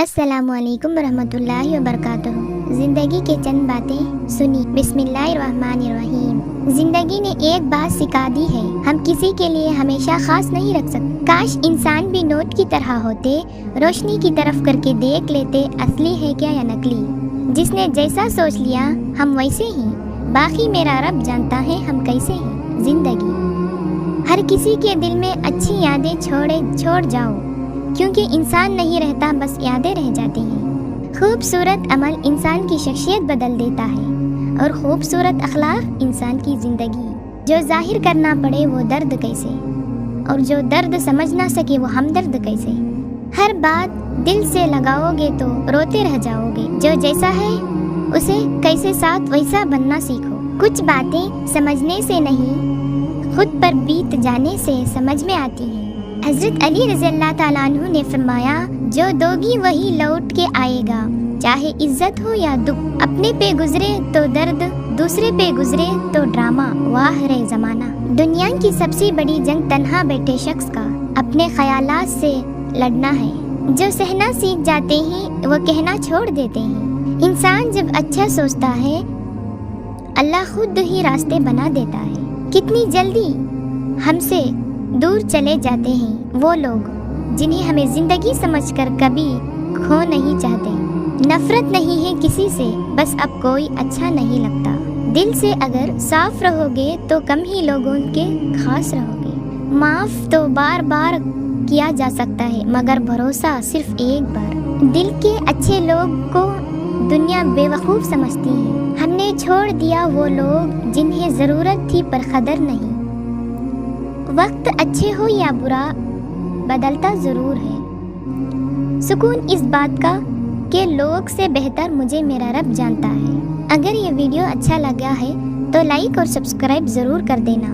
अस्सलामुअलैकुम वरहमतुल्लाहि वबरकातुहू। ज़िंदगी के चंद बातें सुनी। बिस्मिल्लाहिर्रहमानिर्रहीम। ज़िंदगी ने एक बात सिखा दी है, हम किसी के लिए हमेशा खास नहीं रख सकते। काश इंसान भी नोट की तरह होते, रोशनी की तरफ करके देख लेते असली है क्या या नकली। जिसने जैसा सोच लिया हम वैसे ही, बाकी मेरा रब जानता है हम कैसे हैं। जिंदगी हर किसी के दिल में अच्छी यादें छोड़ जाओ, क्योंकि इंसान नहीं रहता, बस यादें रह जाती हैं। खूबसूरत अमल इंसान की शख्सियत बदल देता है, और खूबसूरत अखलाक इंसान की ज़िंदगी। जो जाहिर करना पड़े वो दर्द कैसे, और जो दर्द समझ ना सके वो हमदर्द कैसे। हर बात दिल से लगाओगे तो रोते रह जाओगे। जो जैसा है उसे कैसे साथ वैसा बनना सीखो। कुछ बातें समझने से नहीं, खुद पर बीत जाने से समझ में आती हैं। हज़रत अली रज़ियल्लाहु ताला अन्हु ने फरमाया, जो दोगी वही लौट के आएगा, चाहे इज्जत हो या दुख। अपने पे गुजरे तो दर्द, दूसरे पे गुजरे तो ड्रामा। वाह रे ज़माना। दुनिया की सबसे बड़ी जंग तन्हा बैठे शख्स का अपने ख्यालात से लड़ना है। जो सहना सीख जाते हैं वो कहना छोड़ देते हैं। इंसान जब अच्छा सोचता है, अल्लाह खुद ही रास्ते बना देता है। कितनी जल्दी हमसे दूर चले जाते हैं वो लोग जिन्हें हमें जिंदगी समझकर कभी खो नहीं चाहते। नफरत नहीं है किसी से, बस अब कोई अच्छा नहीं लगता। दिल से अगर साफ रहोगे तो कम ही लोगों के खास रहोगे। माफ तो बार बार किया जा सकता है, मगर भरोसा सिर्फ एक बार। दिल के अच्छे लोग को दुनिया बेवकूफ़ समझती है। हमने छोड़ दिया वो लोग जिन्हें ज़रूरत थी पर कदर नहीं। वक्त अच्छे हो या बुरा बदलता ज़रूर है। सुकून इस बात का कि लोग से बेहतर मुझे मेरा रब जानता है। अगर ये वीडियो अच्छा लगा है तो लाइक और सब्सक्राइब ज़रूर कर देना।